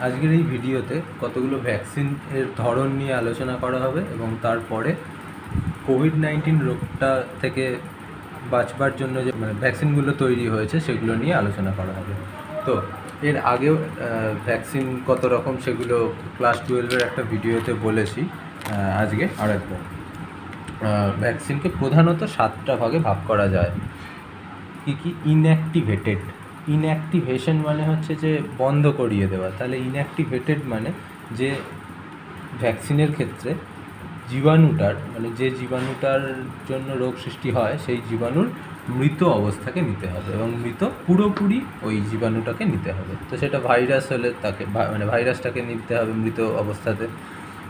আজকের এই ভিডিওতে কতগুলো ভ্যাকসিন এর ধরন নিয়ে আলোচনা করা হবে এবং তারপরে কোভিড-19 রোগটা থেকে বাঁচবার জন্য যে ভ্যাকসিনগুলো তৈরি হয়েছে সেগুলো নিয়ে আলোচনা করা হবে। তো এর আগেও ভ্যাকসিন কত রকম সেগুলো ক্লাস 12-এর একটা ভিডিওতে বলেছি। আজকে আরেকবার ভ্যাকসিনকে প্রধানত 7টা ভাগে ভাগ করা যায়। কি ইনঅ্যাক্টিভেশন মানে হচ্ছে যে বন্ধ করিয়ে দেওয়া। তাহলে ইনঅ্যাক্টিভেটেড মানে যে ভ্যাকসিনের ক্ষেত্রে জীবাণুটার যে জীবাণুটার জন্য রোগ সৃষ্টি হয় সেই জীবাণুর মৃত অবস্থাকে নিতে হবে এবং পুরোপুরি ওই জীবাণুটাকে নিতে হবে। তো সেটা ভাইরাস হলে তাকে ভাইরাসটাকে নিতে হবে মৃত অবস্থাতে,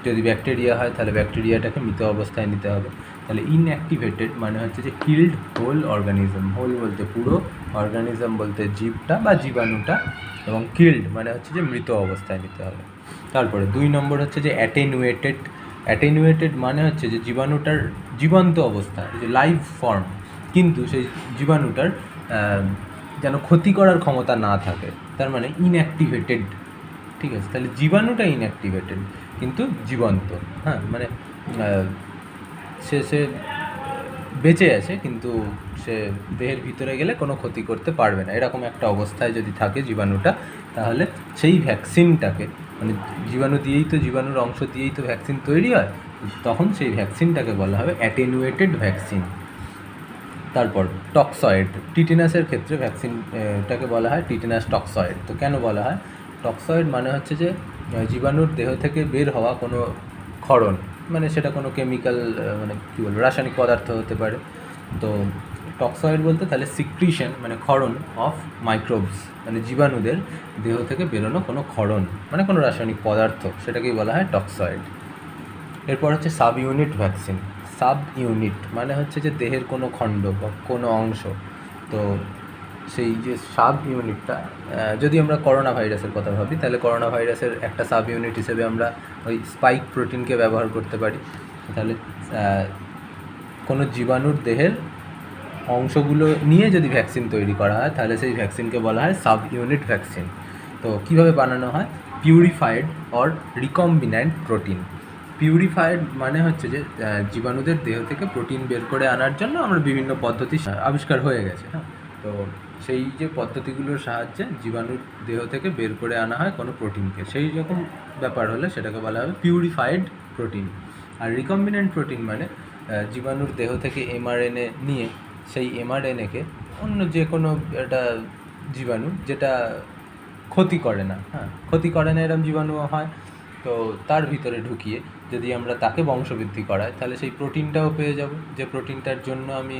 যদি ব্যাকটেরিয়া হয় তাহলে ব্যাকটেরিয়াটাকে মৃত অবস্থায় নিতে হবে। তাহলে ইনঅ্যাক্টিভেটেড মানে হচ্ছে যে কিল্ড হোল অর্গানিজম, হোল বলতে পুরো, অর্গানিজম বলতে জীবটা বা জীবাণুটা, এবং কিল্ড মানে হচ্ছে যে মৃত অবস্থায় নিতে হবে। তারপরে 2 নম্বর হচ্ছে যে অ্যাটেনুয়েটেড মানে হচ্ছে যে জীবাণুটার জীবন্ত অবস্থা, যে লাইভ ফর্ম, কিন্তু সেই জীবাণুটার যেন ক্ষতি করার ক্ষমতা না থাকে, তার মানে ইনঅ্যাক্টিভেটেড। ঠিক আছে, তাহলে জীবাণুটা ইনঅ্যাক্টিভেটেড কিন্তু জীবন্ত। হ্যাঁ, মানে সে বেঁচে আছে কিন্তু সে দেহের ভিতরে গেলে কোনো ক্ষতি করতে পারবে না, এরকম একটা অবস্থায় যদি থাকে জীবাণুটা, তাহলে সেই ভ্যাকসিনটাকে জীবাণু দিয়েই তো, জীবাণুর অংশ দিয়েই তো ভ্যাকসিন তৈরি হয়, তখন সেই ভ্যাকসিনটাকে বলা হবে অ্যাটেনুয়েটেড ভ্যাকসিন। তারপর টক্সয়েড, টিটেনাসের ক্ষেত্রে ভ্যাকসিনটাকে বলা হয় টিটেনাস টক্সয়েড। তো কেন বলা হয় টক্সয়েড? মানে হচ্ছে যে জীবাণুর দেহ থেকে বের হওয়া কোনো ক্ষরণ, সেটা কোনো কেমিক্যাল, রাসায়নিক পদার্থ হতে পারে। তো টক্সয়েড বলতে তাহলে সিক্রিশন, ক্ষরণ অফ মাইক্রোবস, জীবাণুদের দেহ থেকে বেরোনো কোনো ক্ষরণ, কোনো রাসায়নিক পদার্থ, সেটাকেই বলা হয় টক্সয়েড। এরপর হচ্ছে sub unit vaccine. Sub unit মানে হচ্ছে যে দেহের কোনো খণ্ড বা কোনো অংশ। তো সেই যে সাব ইউনিটটা, যদি আমরা করোনা ভাইরাসের কথা ভাবি, তাহলে করোনা ভাইরাসের একটা সাব ইউনিট হিসেবে আমরা ওই স্পাইক প্রোটিনকে ব্যবহার করতে পারি। তাহলে কোনো জীবাণুর দেহের অংশগুলো নিয়ে যদি ভ্যাকসিন তৈরি করা হয়, তাহলে সেই ভ্যাকসিনকে বলা হয় সাব ইউনিট ভ্যাকসিন। তো কীভাবে বানানো হয়? Purified or recombinant protein. Purified মানে হচ্ছে যে জীবাণুদের দেহ থেকে প্রোটিন বের করে আনার জন্য আমরা বিভিন্ন পদ্ধতি আবিষ্কার হয়ে গেছে। হ্যাঁ, তো সেই যে পদ্ধতিগুলোর সাহায্যে জীবাণুর দেহ থেকে বের করে আনা হয় কোনো প্রোটিনকে, সেই রকম ব্যাপার হলে সেটাকে বলা হবে পিউরিফাইড প্রোটিন। আর রিকম্বিন্যান্ট প্রোটিন মানে জীবাণুর দেহ থেকে এমআরএনএ নিয়ে সেই এমআরএনএকে অন্য যে কোনো একটা জীবাণু, যেটা ক্ষতি করে না, ক্ষতি করে না এরকম জীবাণুও হয়, তো তার ভিতরে ঢুকিয়ে যদি আমরা তাকে বংশবৃদ্ধি করাই, তাহলে সেই প্রোটিনটাও পেয়ে যাব, যে প্রোটিনটার জন্য আমি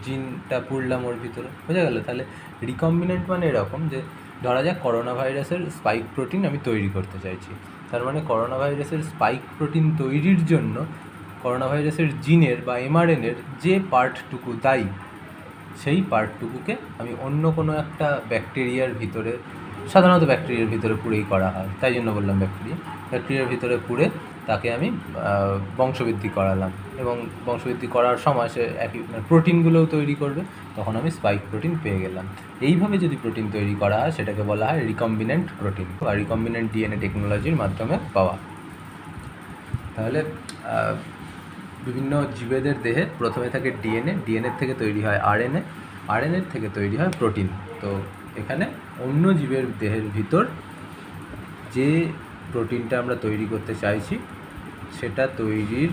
জিনটা পুড়লাম ওর ভিতরে, বোঝা গেল? তাহলে রিকম্বিন্যান্ট মানে এরকম যে ধরা যাক করোনা ভাইরাসের স্পাইক প্রোটিন আমি তৈরি করতে চাইছি, তার মানে করোনা ভাইরাসের স্পাইক প্রোটিন তৈরির জন্য করোনা ভাইরাসের জিনের বা এমআরএনএর যে পার্টটুকু দায়ী, সেই পার্টটুকুকে আমি অন্য কোনো একটা ব্যাকটেরিয়ার ভিতরে, সাধারণত ব্যাকটেরিয়ার ভিতরে পুড়েই করা হয়, তাই জন্য বললাম ব্যাকটেরিয়ার ভিতরে পুড়ে তাকে আমি বংশবৃদ্ধি করালাম, এবং বংশবৃদ্ধি করার সময় সে একই প্রোটিনগুলোও তৈরি করবে, তখন আমি স্পাইক প্রোটিন পেয়ে গেলাম। এইভাবে যদি প্রোটিন তৈরি করা হয় সেটাকে বলা হয় রিকম্বিন্যান্ট প্রোটিন বা রিকম্বিন্যান্ট ডিএনএ টেকনোলজির মাধ্যমে পাওয়া। তাহলে বিভিন্ন জীবেদের দেহে প্রথমে থাকে ডিএনএর থেকে তৈরি হয় আরএনএর থেকে তৈরি হয় প্রোটিন। তো এখানে অন্য জীবের দেহের ভিতর যে প্রোটিনটা আমরা তৈরি করতে চাইছি সেটা তৈরির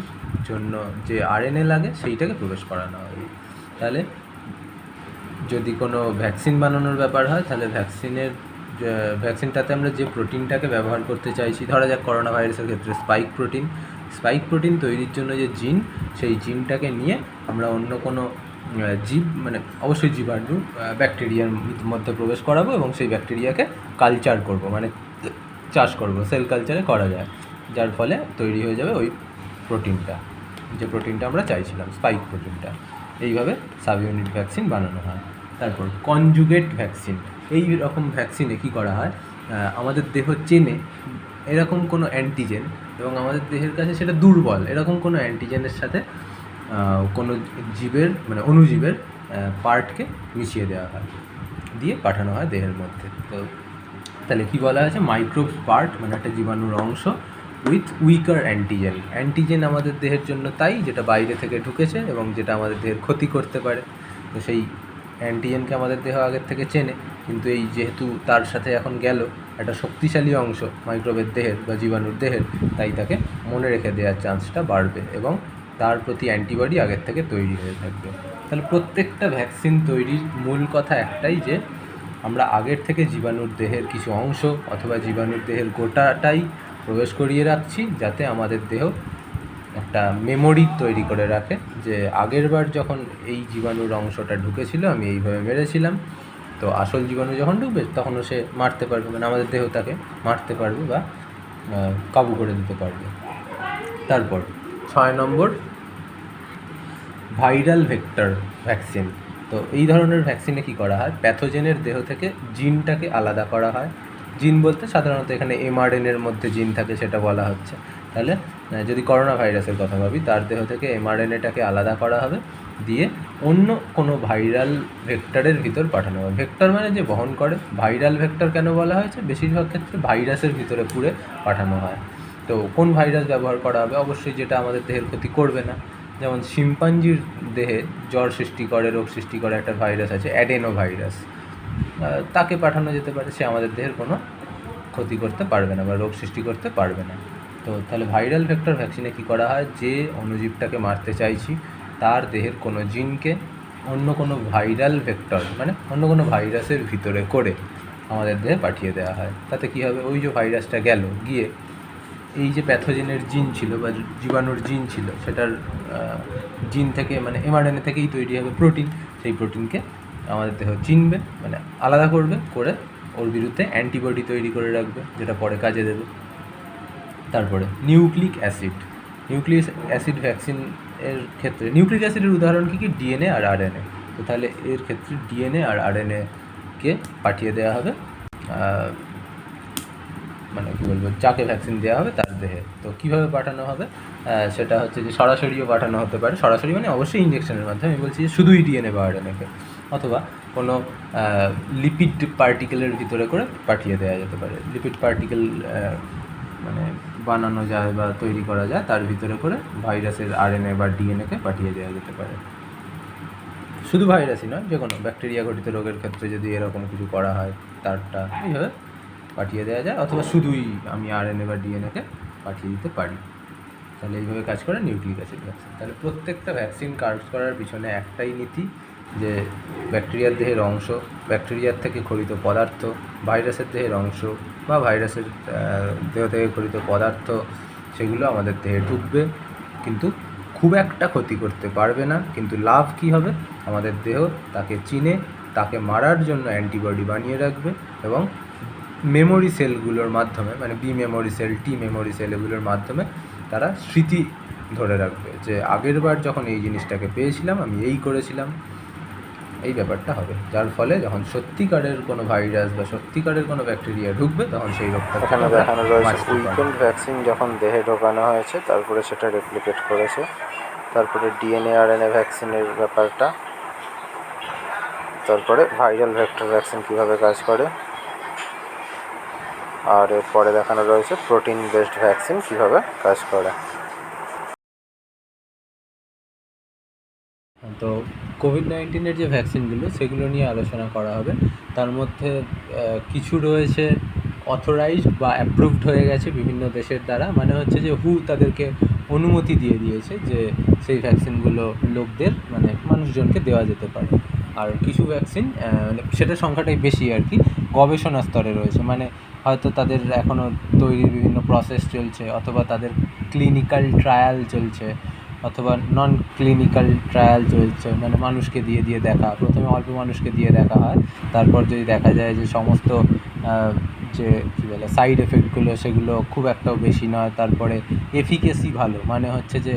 জন্য যে আরএনএ লাগে সেইটাকে প্রবেশ করানো হয়। তাহলে যদি কোনো ভ্যাকসিন বানানোর ব্যাপার হয়, তাহলে ভ্যাকসিনটাতে আমরা যে প্রোটিনটাকে ব্যবহার করতে চাইছি, ধরা যাক করোনা ভাইরাসের ক্ষেত্রে স্পাইক প্রোটিন তৈরির জন্য যে জিন, সেই জিনটাকে নিয়ে আমরা অন্য কোনো জীব, অবশ্যই জীবাণু, ব্যাকটেরিয়ার মধ্যে প্রবেশ করাবো এবং সেই ব্যাকটেরিয়াকে কালচার করব, চাষ করব, সেল কালচারে করা যায়, যার ফলে তৈরি হয়ে যাবে ওই প্রোটিনটা, যে প্রোটিনটা আমরা চাইছিলাম, স্পাইক প্রোটিনটা। এইভাবে সাব ইউনিট ভ্যাকসিন বানানো হয়। তারপর কনজুগেট ভ্যাকসিন। এই রকম ভ্যাকসিনে কী করা হয়, আমাদের দেহ চেনে এরকম কোনো অ্যান্টিজেন এবং আমাদের দেহের কাছে সেটা দুর্বল, এরকম কোনো অ্যান্টিজেনের সাথে কোনো জীবের অণুজীবের পার্টকে মিশিয়ে দেওয়া হয়, দিয়ে পাঠানো হয় দেহের মধ্যে। তো তাহলে কী বলা হয়েছে, মাইক্রোবস পার্ট মানে একটা জীবাণুর অংশ উইথ উইকার অ্যান্টিজেন। অ্যান্টিজেন আমাদের দেহের জন্য তাই যেটা বাইরে থেকে ঢুকেছে এবং যেটা আমাদের দেহের ক্ষতি করতে পারে। তো সেই অ্যান্টিজেনকে আমাদের দেহ আগের থেকে চেনে, কিন্তু এই যেহেতু তার সাথে এখন গেল একটা শক্তিশালী অংশ মাইক্রোবের দেহের বা জীবাণুর দেহের, তাই তাকে মনে রেখে দেওয়ার চান্সটা বাড়বে এবং তার প্রতি অ্যান্টিবডি আগের থেকে তৈরি হয়ে থাকবে। তাহলে প্রত্যেকটা ভ্যাকসিন তৈরির মূল কথা একটাই, যে আমরা আগের থেকে জীবাণুর দেহের কিছু অংশ অথবা জীবাণুর দেহের গোটাটাই প্রবেশ করিয়ে রাখছি, যাতে আমাদের দেহ একটা মেমোরি তৈরি করে রাখে যে আগের বার যখন এই জীবাণুর অংশটা ঢুকেছিল আমি এইভাবে মেরেছিলাম, তো আসল জীবাণু যখন ঢুকবে তখনও সে মারতে পারবে, মানে আমাদের দেহ তাকে মারতে পারবে বা কাবু করে দিতে পারবে। তারপর 6 নম্বর, ভাইরাল ভেক্টর ভ্যাকসিন। তো এই ধরনের ভ্যাকসিনে কী করা হয়, প্যাথোজেনের দেহ থেকে জিনটাকে আলাদা করা হয়। জিন বলতে সাধারণত এখানে এমআরএনএর মধ্যে জিন থাকে সেটা বলা হচ্ছে। তাহলে যদি করোনা ভাইরাসের কথা ভাবি, তার দেহ থেকে এমআরএনএটাকে আলাদা করা হবে, দিয়ে অন্য কোনো ভাইরাল ভেক্টরের ভিতর পাঠানো হবে। ভেক্টর মানে যে বহন করে। ভাইরাল ভেক্টর কেন বলা হয়েছে, বেশিরভাগ ক্ষেত্রে ভাইরাসের ভিতরে পুরে পাঠানো হয়। তো কোন ভাইরাস ব্যবহার করা হবে, অবশ্যই যেটা আমাদের দেহের ক্ষতি করবে না। যেমন শিম্পাঞ্জির দেহে জ্বর সৃষ্টি করে, রোগ সৃষ্টি করে একটা ভাইরাস আছে, অ্যাডেনো ভাইরাস, তাকে পাঠানো যেতে পারে, সে আমাদের দেহের কোনো ক্ষতি করতে পারবে না বা রোগ সৃষ্টি করতে পারবে না। তো তাহলে ভাইরাল ভেক্টর ভ্যাকসিনে কী করা হয়, যে অণুজীবটাকে মারতে চাইছি তার দেহের কোনো জিনকে অন্য কোনো ভাইরাল ভেক্টর মানে অন্য কোনো ভাইরাসের ভিতরে করে আমাদের দেহে পাঠিয়ে দেওয়া হয়। তাতে কী হবে, ওই যে ভাইরাসটা গেল গিয়ে এই যে প্যাথোজেনের জিন ছিল বা জীবাণুর জিন ছিল, সেটার জিন থেকে মানে এমআরএনএ থেকেই তৈরি হবে প্রোটিন। সেই প্রোটিনকে আমাদের দেহ চিনবে, মানে আলাদা করবে, করে ওর বিরুদ্ধে অ্যান্টিবডি তৈরি করে রাখবে, যেটা পরে কাজে দেবে। তারপরে nucleic acid. Nucleic acid vaccine এর ক্ষেত্রে নিউক্লিক অ্যাসিডের উদাহরণ কী কী, ডিএনএ আর আরএনএ। তো তাহলে এর ক্ষেত্রে ডিএনএ আর আরএনএকে পাঠিয়ে দেওয়া হবে, মানে কী বলবো, যাকে ভ্যাকসিন দেওয়া হবে তার দেহে। তো কীভাবে পাঠানো হবে, সেটা হচ্ছে যে সরাসরিও পাঠানো হতে পারে। সরাসরি মানে অবশ্যই ইঞ্জেকশনের মাধ্যমে, আমি বলছি যে শুধুই ডিএনএ বা আরএনএকে, অথবা কোনো লিপিড পার্টিকেলের ভিতরে করে পাঠিয়ে দেওয়া যেতে পারে। লিপিড পার্টিকেল মানে বানানো যায় বা তৈরি করা যায়, তার ভিতরে করে ভাইরাসের আরএনএ বা ডিএনএকে পাঠিয়ে দেওয়া যেতে পারে। শুধু ভাইরাসই নয়, যে কোনো ব্যাকটেরিয়া ঘটিত রোগের ক্ষেত্রে যদি এরকম কিছু করা হয়, তারটা এইভাবে পাঠিয়ে দেওয়া যায়, অথবা শুধুই আমি আরএনএ বা ডিএনএকে পাঠিয়ে দিতে পারি। তাহলে এইভাবে কাজ করে নিউক্লিক অ্যাসিড ভ্যাকসিন। তাহলে প্রত্যেকটা ভ্যাকসিন কাজ করার পিছনে একটাই নীতি, যে ব্যাকটেরিয়ার দেহের অংশ, ব্যাকটেরিয়ার থেকে খরিত পদার্থ, ভাইরাসের দেহের অংশ বা ভাইরাসের দেহ থেকে খরিত পদার্থ, সেগুলো আমাদের দেহে ঢুকবে, কিন্তু খুব একটা ক্ষতি করতে পারবে না। কিন্তু লাভ কী হবে, আমাদের দেহ তাকে চিনে, তাকে মারার জন্য অ্যান্টিবডি বানিয়ে রাখবে, এবং মেমোরি সেলগুলোর মাধ্যমে, মানে বি মেমোরি সেল, টি মেমোরি সেল, এগুলোর মাধ্যমে তারা স্মৃতি ধরে রাখবে যে আগের বার যখন এই জিনিসটাকে পেয়েছিলাম আমি এই করেছিলাম, এই ব্যাপারটা হবে। যার ফলে যখন সত্যিকারের কোনো ভাইরাস বা সত্যিকারের কোনো ব্যাকটেরিয়া ঢুকবে, তখন সেই রোগটা এখানে দেখানো রয়েছে উইকেন্ড ভ্যাকসিন যখন দেহে ঢোকানো হয়েছে, তারপরে সেটা রেপ্লিকেট করেছে। তারপরে ডিএনএ আরএনএ ভ্যাকসিনের ব্যাপারটা, তারপরে ভাইরাল ভেক্টর ভ্যাকসিন কীভাবে কাজ করে, আর এরপরে দেখানো রয়েছে প্রোটিন বেসড ভ্যাকসিন কীভাবে কাজ করে। তো কোভিড-19 যে ভ্যাকসিনগুলো, সেগুলো নিয়ে আলোচনা করা হবে। তার মধ্যে কিছু রয়েছে অথরাইজড বা অ্যাপ্রুভড হয়ে গেছে বিভিন্ন দেশের দ্বারা, মানে হচ্ছে যে হু তাদেরকে অনুমতি দিয়ে দিয়েছে যে সেই ভ্যাকসিনগুলো লোকদের, মানে মানুষজনকে দেওয়া যেতে পারে। আর কিছু ভ্যাকসিন, মানে সেটার সংখ্যাটাই বেশি আর কি, গবেষণা স্তরে রয়েছে, মানে হয়তো তাদের এখনও তৈরির বিভিন্ন প্রসেস চলছে, অথবা তাদের ক্লিনিক্যাল ট্রায়াল চলছে, অথবা নন ক্লিনিক্যাল ট্রায়াল চলছে, মানে মানুষকে দিয়ে দেখা, প্রথমে অল্প মানুষকে দিয়ে দেখা হয়, তারপর যদি দেখা যায় যে সমস্ত যে কী বলে সাইড এফেক্টগুলো সেগুলো খুব একটাও বেশি নয়, তারপরে এফিকেসি ভালো, মানে হচ্ছে যে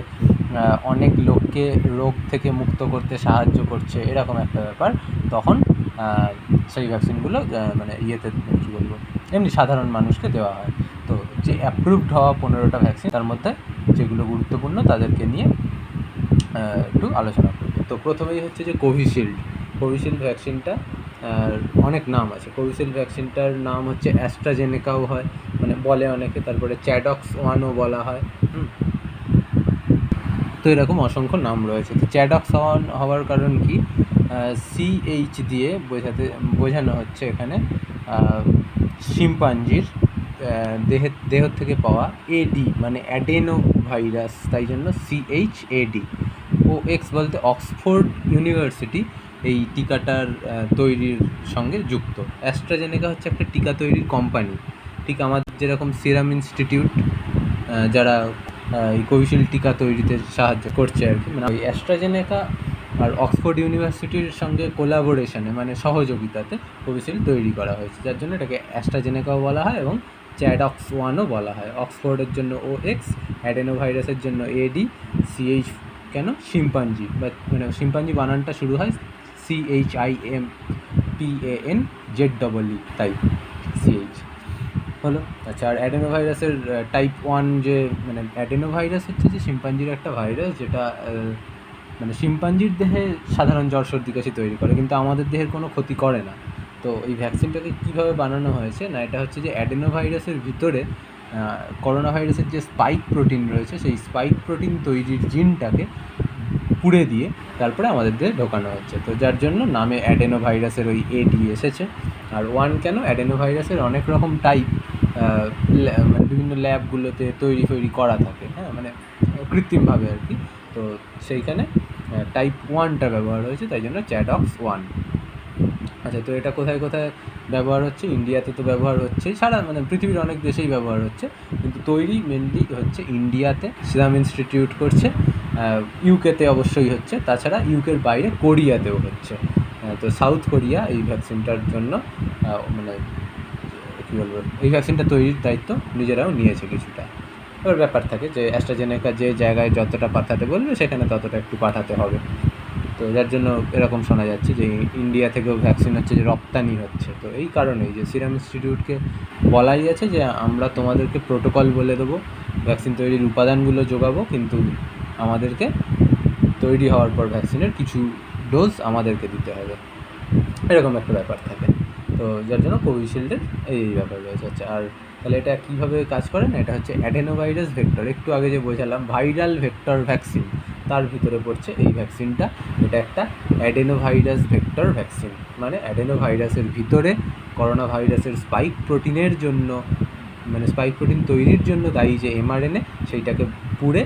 অনেক লোককে রোগ থেকে মুক্ত করতে সাহায্য করছে, এরকম একটা ব্যাপার, তখন সেই ভ্যাকসিনগুলো মানে ইয়েতে কী বলবো, এমনি সাধারণ মানুষকে দেওয়া হয়। তো যে অ্যাপ্রুভড হওয়া 15টা ভ্যাকসিন, তার মধ্যে যেগুলো গুরুত্বপূর্ণ তাদেরকে নিয়ে একটু আলোচনা করব। তো প্রথমেই হচ্ছে যে কোভিশিল্ড ভ্যাকসিনটা আর অনেক নাম আছে। কোভিশিল্ড ভ্যাকসিনটার নাম হচ্ছে অ্যাস্ট্রাজেনেকাও হয়, মানে বলে অনেকে, তারপরে চ্যাডক্স ওয়ানও বলা হয়। তো এরকম অসংখ্য নাম রয়েছে। তো চ্যাডক্স ওয়ান হওয়ার কারণ কি, সিএইচ দিয়ে বোঝানো হচ্ছে এখানে শিম্পাঞ্জির দেহ থেকে পাওয়া এডি মানে অ্যাডেনো ভাইরাস, তাই জন্য CHAD। OX বলতে অক্সফোর্ড ইউনিভার্সিটি এই টিকাটার তৈরির সঙ্গে যুক্ত। অ্যাস্ট্রাজেনেকা হচ্ছে একটা টিকা তৈরির কোম্পানি, ঠিক আমাদের যেরকম সিরাম ইনস্টিটিউট যারা এই কোভিশিল্ড টিকা তৈরিতে সাহায্য করছে আর কি, মানে ওই অ্যাস্ট্রাজেনেকা আর অক্সফোর্ড ইউনিভার্সিটির সঙ্গে কোলাবোরেশনে মানে সহযোগিতাতে কোভিশিল্ড তৈরি করা হয়েছে, যার জন্য এটাকে অ্যাস্ট্রাজেনেকাও বলা হয় এবং চ্যাডক্স ওয়ানও বলা হয়। অক্সফোর্ডের জন্য OX, অ্যাডেনো ভাইরাসের জন্য AD, CH কেন শিম্পাঞ্জি, বা মানে শিম্পাঞ্জি বানানটা শুরু হয় CHIMPANZEE, তাই CH হলো। আচ্ছা, আর অ্যাডেনো ভাইরাসের টাইপ 1 যে মানে অ্যাডেনো ভাইরাস হচ্ছে যে শিম্পাঞ্জির একটা ভাইরাস, যেটা মানে শিম্পাঞ্জির দেহে সাধারণ জ্বর সর্দি কাশি তৈরি করে, কিন্তু আমাদের দেহের কোনো ক্ষতি করে না। তো এই ভ্যাকসিনটাকে কীভাবে বানানো হয়েছে না, এটা হচ্ছে যে অ্যাডেনো ভাইরাসের ভিতরে করোনা ভাইরাসের যে স্পাইক প্রোটিন রয়েছে, সেই স্পাইক প্রোটিন তৈরির জিনটাকে পুড়ে দিয়ে তারপরে আমাদের দেহে ঢোকানো হচ্ছে। তো যার জন্য নামে অ্যাডেনো ভাইরাসের ওই AD এসেছে। আর 1 কেন, অ্যাডেনো ভাইরাসের অনেক রকম টাইপ মানে বিভিন্ন ল্যাবগুলোতে তৈরি করা থাকে, হ্যাঁ, মানে কৃত্রিমভাবে আর কি। তো সেইখানে টাইপ 1টা ব্যবহার হয়েছে, তাই জন্য চ্যাডক্স 1। আচ্ছা, তো এটা কোথায় কোথায় ব্যবহার হচ্ছে? ইন্ডিয়াতে তো ব্যবহার হচ্ছেই, সারা মানে পৃথিবীর অনেক দেশেই ব্যবহার হচ্ছে, কিন্তু তৈরি মেনলি হচ্ছে ইন্ডিয়াতে, সিরাম ইনস্টিটিউট করছে, ইউকেতে অবশ্যই হচ্ছে, তাছাড়া ইউকের বাইরে কোরিয়াতেও হচ্ছে। তো সাউথ কোরিয়া এই ভ্যাকসিনটার জন্য মানে কী বলবো, এই ভ্যাকসিনটা তৈরির দায়িত্ব নিজেরাও নিয়েছে কিছুটা। এবার ব্যাপার থাকে যে অ্যাস্ট্রাজেনেকা যে জায়গায় যতটা পাঠাতে বলবে সেখানে ততটা একটু পাঠাতে হবে। তো যার জন্য এরকম শোনা যাচ্ছে যে ইন্ডিয়া থেকেও ভ্যাকসিন হচ্ছে যে রপ্তানি হচ্ছে। তো এই কারণেই যে সিরাম ইনস্টিটিউটকে বলাই আছে যে আমরা তোমাদেরকে প্রোটোকল বলে দেবো, ভ্যাকসিন তৈরির উপাদানগুলো যোগাবো, কিন্তু আমাদেরকে তৈরি হওয়ার পর ভ্যাকসিনের কিছু ডোজ আমাদেরকে দিতে হবে, এরকম একটা ব্যাপার থাকে। তো যার জন্য কোভিশিল্ডের এই ব্যাপার রয়েছে। আচ্ছা, আর তাহলে এটা কীভাবে কাজ করে না, এটা হচ্ছে অ্যাডেনোভাইরাস ভেক্টর, একটু আগে যে বোঝালাম ভাইরাল ভেক্টর ভ্যাকসিন, তার ভিতরে পড়ছে এই ভ্যাকসিনটা। এটা একটা অ্যাডেনোভাইরাস ভেক্টর ভ্যাকসিন, মানে অ্যাডেনোভাইরাসের ভিতরে করোনা ভাইরাসের স্পাইক প্রোটিনের জন্য, মানে স্পাইক প্রোটিন তৈরির জন্য দায়ী যে mRNA, সেইটাকে পুড়ে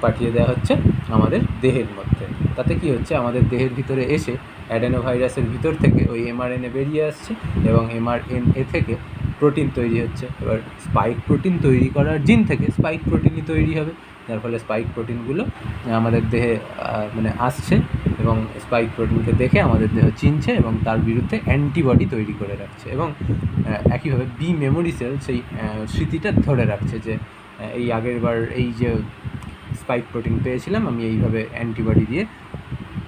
পাঠিয়ে দেওয়া হচ্ছে আমাদের দেহের মধ্যে। তাতে কি হচ্ছে, আমাদের দেহের ভিতরে এসে অ্যাডেনোভাইরাসের ভিতর থেকে ওই mRNA বেরিয়ে আসছে এবং mRNA থেকে প্রোটিন তৈরি হচ্ছে। এবার স্পাইক প্রোটিন তৈরি করার জিন থেকে স্পাইক প্রোটিনই তৈরি হবে, যার ফলে স্পাইক প্রোটিনগুলো আমাদের দেহে মানে আসছে এবং স্পাইক প্রোটিনকে দেখে আমাদের দেহ চিনছে এবং তার বিরুদ্ধে অ্যান্টিবডি তৈরি করে রাখছে, এবং একইভাবে বি মেমোরি সেল সেই স্মৃতিটা ধরে রাখছে যে এই আগেরবার এই যে স্পাইক প্রোটিন পেয়েছিলাম, আমি এইভাবে অ্যান্টিবডি দিয়ে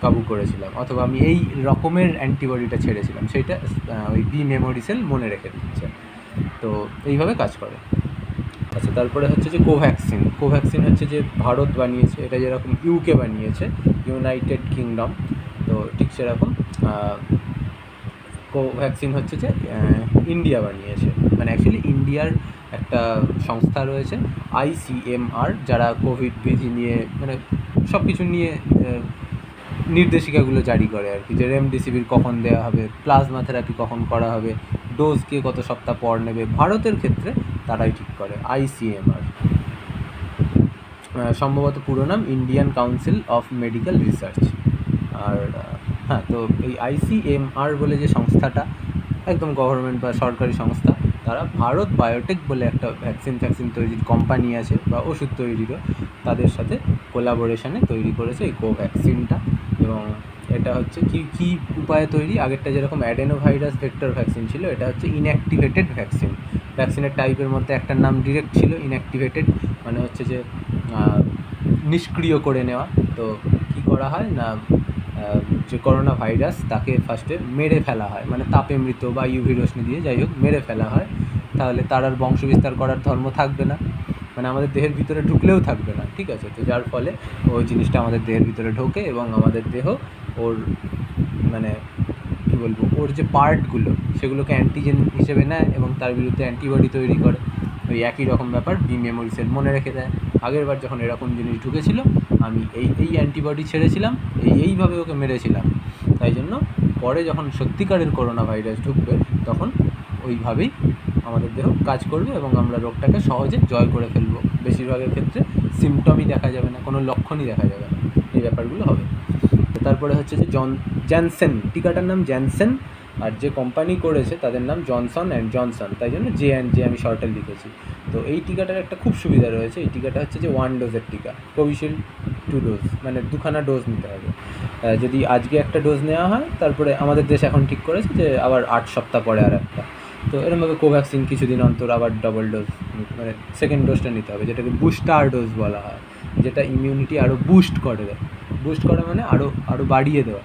কাবু করেছিলাম, অথবা আমি এই রকমের অ্যান্টিবডিটা ছেড়েছিলাম, সেইটা ওই বি মেমোরি সেল মনে রেখে দিচ্ছে। তো এইভাবে কাজ করে। আচ্ছা, তারপরে হচ্ছে যে কোভ্যাক্সিন হচ্ছে যে ভারত বানিয়েছে, এটা যেরকম ইউকে বানিয়েছে, ইউনাইটেড কিংডম, তো ঠিক সেরকম কোভ্যাক্সিন হচ্ছে যে ইন্ডিয়া বানিয়েছে। মানে অ্যাকচুয়ালি ইন্ডিয়ার একটা সংস্থা রয়েছে ICMR, যারা কোভিড বিধি নিয়ে মানে সব কিছু নিয়ে নির্দেশিকাগুলো জারি করে আর কি, যে রেমডেসিভির কখন দেওয়া হবে, প্লাজমা থেরাপি কখন করা হবে, ডোজ কে কত সপ্তাহ পর নেবে, ভারতের ক্ষেত্রে তারাই ঠিক করে। ICMR সম্ভবত পুরো নাম Indian council of medical research. আর হ্যাঁ, তো এই ICMR বলে যে সংস্থাটা একদম গভর্নমেন্ট বা সরকারি সংস্থা, তারা ভারত বায়োটেক বলে একটা ভ্যাকসিন তৈরির কোম্পানি আছে বা ওষুধ তৈরিরও, তাদের সাথে কোলাবোরেশনে তৈরি করেছে এই কোভ্যাক্সিনটা। এবং এটা হচ্ছে কী উপায়ে তৈরি, আগেরটা যেরকম অ্যাডেনোভাইরাস ভেক্টর ভ্যাকসিন ছিল, এটা হচ্ছে ইনঅ্যাক্টিভেটেড ভ্যাকসিন। ভ্যাকসিনের টাইপের মধ্যে একটা নাম ডিরেক্ট ছিল, ইনঅ্যাক্টিভেটেড মানে হচ্ছে যে নিষ্ক্রিয় করে নেওয়া। তো কী করা হয় না, যে করোনা ভাইরাস তাকে ফার্স্টে মেরে ফেলা হয়, মানে তাপে মৃত বা ইউভি রশ্মি দিয়ে যাই হোক মেরে ফেলা হয়, তাহলে তার আর বংশবিস্তার করার ধর্ম থাকবে না, মানে আমাদের দেহের ভিতরে ঢুকলেও থাকবে না, ঠিক আছে। তো যার ফলে ওই জিনিসটা আমাদের দেহের ভিতরে ঢোকে এবং আমাদের দেহ ওর মানে কী বলবো, ওর যে পার্টগুলো সেগুলোকে অ্যান্টিজেন হিসেবে নেয় এবং তার বিরুদ্ধে অ্যান্টিবডি তৈরি করে। ওই একই রকম ব্যাপার, বি মেমোরি সেল মনে রেখে দেয় আগের বার যখন এরকম জিনিস ঢুকেছিল আমি এই অ্যান্টিবডি ছেড়েছিলাম, এইভাবে ওকে মেরেছিলাম। তাই জন্য পরে যখন সত্যিকারের করোনা ভাইরাস ঢুকবে তখন ওইভাবেই আমাদের দেহ কাজ করবে এবং আমরা রোগটাকে সহজে জয় করে ফেলবো। বেশিরভাগের ক্ষেত্রে সিমটমই দেখা যাবে না, কোনো লক্ষণই দেখা যাবে না, এই ব্যাপারগুলো হবে। তারপরে হচ্ছে যে জ্যানসেন, টিকাটার নাম জ্যানসেন, আর যে কোম্পানি করেছে তাদের নাম জনসন অ্যান্ড জনসন, তাই জন্য J&J আমি শর্টে লিখেছি। তো এই টিকাটার একটা খুব সুবিধা রয়েছে, এই টিকাটা হচ্ছে যে 1 ডোজের টিকা, কোভিশিল্ড 2 ডোজ, মানে 2খানা ডোজ নিতে হবে। যদি আজকে একটা ডোজ নেওয়া হয় তারপরে আমাদের দেশ এখন ঠিক করেছে যে আবার 8 সপ্তাহ পরে আর একটা। তো এরকমভাবে কোভ্যাক্সিন কিছুদিন অন্তর আবার ডবল ডোজ, মানে সেকেন্ড ডোজটা নিতে হবে, যেটাকে বুস্টার ডোজ বলা হয়, যেটা ইমিউনিটি আরও বুস্ট করে দেয়। বুস্ট করা মানে আরও বাড়িয়ে দেওয়া।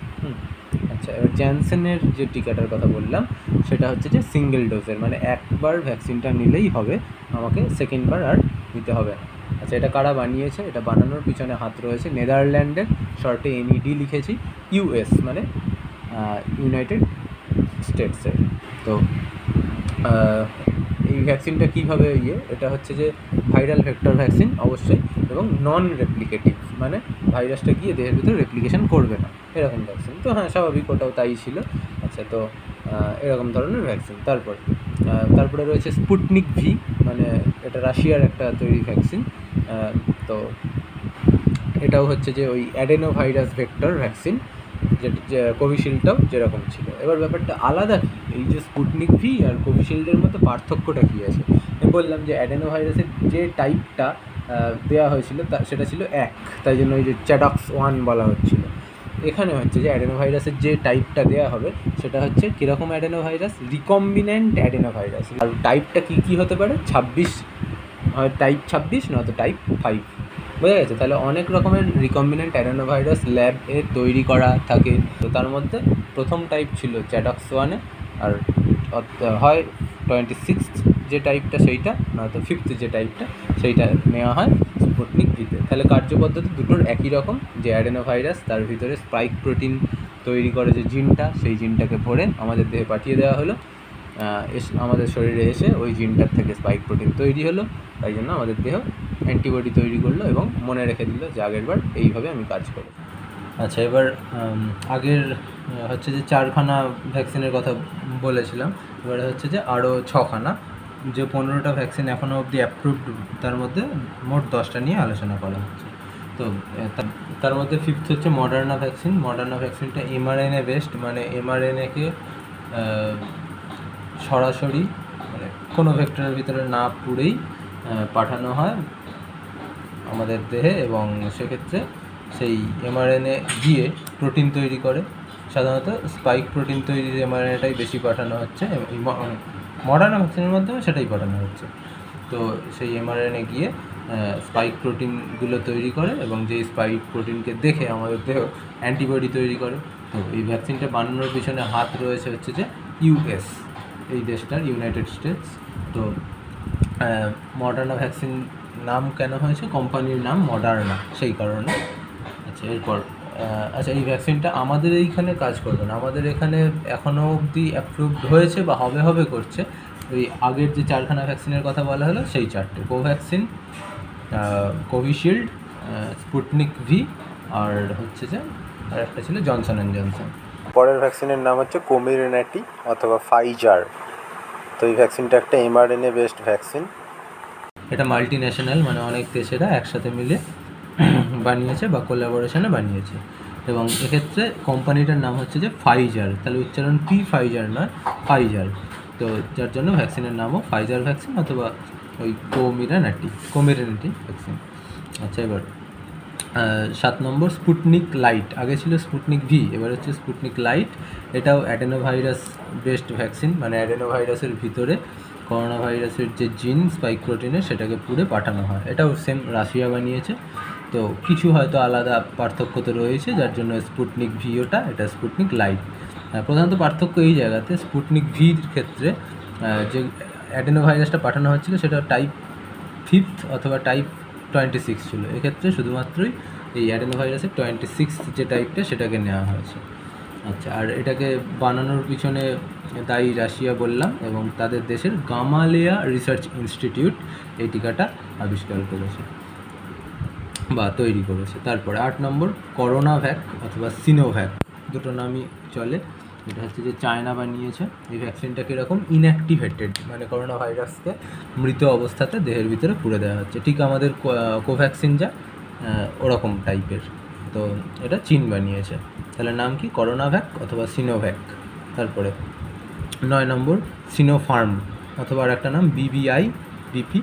আচ্ছা, এবার জ্যানসেনের যে টিকাটার কথা বললাম সেটা হচ্ছে যে সিঙ্গেল ডোজের, মানে একবার ভ্যাকসিনটা নিলেই হবে, আমাকে সেকেন্ডবার আর নিতে হবে না। আচ্ছা, এটা কারা বানিয়েছে? এটা বানানোর পিছনে হাত রয়েছে নেদারল্যান্ডের, শর্টে NED লিখেছি, US মানে ইউনাইটেড স্টেটসের। তো এই ভ্যাকসিনটা কীভাবে এটা হচ্ছে যে ভাইরাল ভেক্টর ভ্যাকসিন অবশ্যই, এবং নন রেপ্লিকেটিভ, মানে ভাইরাসটা গিয়ে দেহের ভিতরে রেপ্লিকেশন করবে না, এরকম ভ্যাকসিন। তো হ্যাঁ, স্বাভাবিক, ওটাও তাই ছিল। আচ্ছা, তো এরকম ধরনের ভ্যাকসিন। তারপরে রয়েছে স্পুটনিক ভি, মানে এটা রাশিয়ার একটা তৈরি ভ্যাকসিন। তো এটাও হচ্ছে যে ওই অ্যাডেনো ভাইরাস ভেক্টর ভ্যাকসিন, যে কোভিশিল্ডটাও যেরকম ছিল। এবার ব্যাপারটা আলাদা কি, এই যে স্পুটনিক ভি আর কোভিশিল্ডের মধ্যে পার্থক্যটা কী আছে? আমি বললাম যে অ্যাডেনো ভাইরাসের যে টাইপটা দেওয়া হয়েছিল সেটা ছিল 1, তাই জন্য ওই যে চ্যাডক্স 1 বলা হচ্ছিল। এখানে হচ্ছে যে অ্যাডেনো ভাইরাসের যে টাইপটা দেওয়া হবে সেটা হচ্ছে কীরকম adeno virus, recombinant adeno virus. আর টাইপটা কী হতে পারে? 26, হয় টাইপ 26 নয়তো টাইপ 5, বোঝা গেছে? তাহলে অনেক রকমের রিকম্বিনেন্ট অ্যাডেনো ভাইরাস ল্যাবে তৈরি করা থাকে। তো তার মধ্যে প্রথম টাইপ ছিল চ্যাডক্স 1, আর হয় 26 যে টাইপটা সেইটা, নয়তো 5th যে টাইপটা সেইটা নেওয়া হয় স্পুটনিক ভিতে। তাহলে কার্যপদ্ধতি দুটোর একই রকম, যে অ্যাডেনো ভাইরাস তার ভিতরে স্পাইক প্রোটিন তৈরি করে যে জিনটা, সেই জিনটাকে ভরে আমাদের দেহে পাঠিয়ে দেওয়া হলো, আমাদের শরীরে এসে ওই জিনটার থেকে স্পাইক প্রোটিন তৈরি হলো, তাই জন্য আমাদের দেহ অ্যান্টিবডি তৈরি করলো এবং মনে রেখে দিল যে আগেরবার এইভাবে আমি কাজ করি। আচ্ছা, এবার আগের হচ্ছে যে 4খানা ভ্যাকসিনের কথা বলেছিলাম, এবারে হচ্ছে যে আরও 6খানা, যে 15টা ভ্যাকসিন এখনও অবধি অ্যাপ্রুভড, তার মধ্যে মোট 10টা নিয়ে আলোচনা করা হচ্ছে। তো তার মধ্যে 5th হচ্ছে মডার্না ভ্যাকসিন। মডার্না ভ্যাকসিনটা mRNA বেসড, মানে mRNA-কে সরাসরি, মানে কোনো ভেক্টরের ভিতরে না পুড়েই পাঠানো হয় আমাদের দেহে, এবং সেক্ষেত্রে সেই mRNA গিয়ে প্রোটিন তৈরি করে। সাধারণত স্পাইক প্রোটিন তৈরির mRNA-টাই বেশি পাঠানো হচ্ছে, মডার্না ভ্যাকসিনের মাধ্যমে সেটাই পাঠানো হচ্ছে। তো সেই mRNA গিয়ে স্পাইক প্রোটিনগুলো তৈরি করে এবং যেই স্পাইক প্রোটিনকে দেখে আমাদের দেহ অ্যান্টিবডি তৈরি করে। তো এই ভ্যাকসিনটা বানানোর পিছনে হাত রয়েছে হচ্ছে যে US, এই দেশটার, ইউনাইটেড স্টেটস। তো মডার্না ভ্যাকসিন নাম কেন হয়েছে? কোম্পানির নাম মডার্না, সেই কারণে। আচ্ছা, এরপর এই ভ্যাকসিনটা আমাদের এইখানে কাজ করবে না, আমাদের এখানে এখনও অবধি অ্যাপ্রুভড হয়েছে বা হবে করছে ওই আগের যে 4খানা ভ্যাকসিনের কথা বলা হলো সেই 4টে, কোভ্যাক্সিন, কোভিশিল্ড, স্পুটনিক ভি, আর হচ্ছে যে আর একটা ছিল জনসন অ্যান্ড জনসন। পরের ভ্যাকসিনের নাম হচ্ছে কোমিরনাটি অথবা ফাইজার। তো এই ভ্যাকসিনটা একটা mRNA বেসড ভ্যাকসিন। এটা মাল্টি ন্যাশনাল, মানে অনেক দেশেরা একসাথে মিলে বানিয়েছে বা কোলাবোরেশনে বানিয়েছে, এবং এক্ষেত্রে কোম্পানিটার নাম হচ্ছে যে ফাইজার। তাহলে উচ্চারণ ফাইজার নয়, ফাইজার। তো যার জন্য ভ্যাকসিনের নামও ফাইজার ভ্যাকসিন অথবা ওই কোমিরনাটি ভ্যাকসিন। আচ্ছা, এবার 7 নম্বর স্পুটনিক লাইট, আগে ছিল স্পুটনিক ভি, এবার হচ্ছে স্পুটনিক লাইট। এটাও অ্যাডেনো ভাইরাস বেসড ভ্যাকসিন, মানে অ্যাডেনো ভাইরাসের ভিতরে করোনা ভাইরাসের যে জিন স্পাইক প্রোটিনের সেটাকে পুড়ে পাঠানো হয়। এটাও সেম রাশিয়া বানিয়েছে। তো কিছু হয়তো আলাদা পার্থক্য তো রয়েছে, যার জন্য স্পুটনিক ভি ওটা, এটা স্পুটনিক লাইট। প্রধানত পার্থক্য এই জায়গাতে, স্পুটনিক ভির ক্ষেত্রে যে অ্যাডেনো ভাইরাসটা পাঠানো হচ্ছিলো সেটা টাইপ 5th অথবা টাইপ 26 ছিল। এক্ষেত্রে শুধুমাত্রই এই অ্যাডেনো ভাইরাসের 26 যে টাইপটা সেটাকে নেওয়া হয়েছে। আচ্ছা, আর এটাকে বানানোর পিছনে দায়ী রাশিয়া বললাম, এবং তাদের দেশের গামালেয়া রিসার্চ ইনস্টিটিউট এই টিকাটা আবিষ্কার করেছে বা তৈরি করেছে। তারপরে 8 নম্বর করোনা ভ্যাক অথবা সিনোভ্যাক, দুটো নামই চলে। এটা হচ্ছে যে চায়না বানিয়েছে। এই ভ্যাকসিনটা কীরকম, ইনঅ্যাক্টিভেটেড, মানে করোনা ভাইরাসকে মৃত অবস্থাতে দেহের ভিতরে পুরে দেওয়া হচ্ছে, ঠিক আমাদের কোভ্যাক্সিন যা ওরকম টাইপের। তো এটা চীন বানিয়েছে। তাহলে নাম কি, করোনা ভ্যাক অথবা সিনোভ্যাক। তারপরে 9 নম্বর সিনোফার্ম, অথবা আর একটা নাম বিবিআই বিপি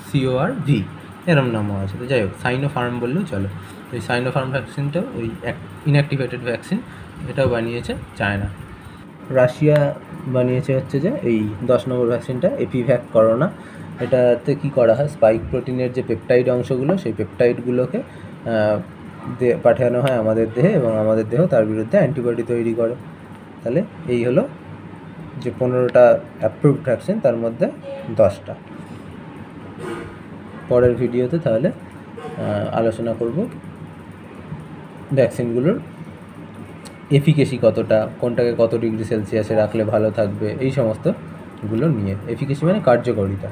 CORV, এরম নামও আছে। তো যাই হোক, সাইনোফার্ম বললেও চলো। তো এই সাইনোফার্ম ভ্যাকসিনটাও ওই ইনঅ্যাক্টিভেটেড ভ্যাকসিন, এটাও বানিয়েছে চায়না। রাশিয়া বানিয়েছে হচ্ছে যে এই 10 নম্বর ভ্যাকসিনটা এপিভ্যাক করোনা। এটাতে কী করা হয়, স্পাইক প্রোটিনের যে পেপটাইড অংশগুলো, সেই পেপটাইডগুলোকে পাঠানো হয় আমাদের দেহে, এবং আমাদের দেহ তার বিরুদ্ধে অ্যান্টিবডি তৈরি করে। তাহলে এই হলো যে 15টা অ্যাপ্রুভড ভ্যাকসিন, তার মধ্যে 10টা। পরের ভিডিওতে তাহলে আলোচনা করব ভ্যাকসিনগুলোর এফিকেসি কতটা, কোনটাকে কত ডিগ্রি সেলসিয়াসে রাখলে ভালো থাকবে, এই সমস্তগুলো নিয়ে। এফিকেসি মানে কার্যকারিতা।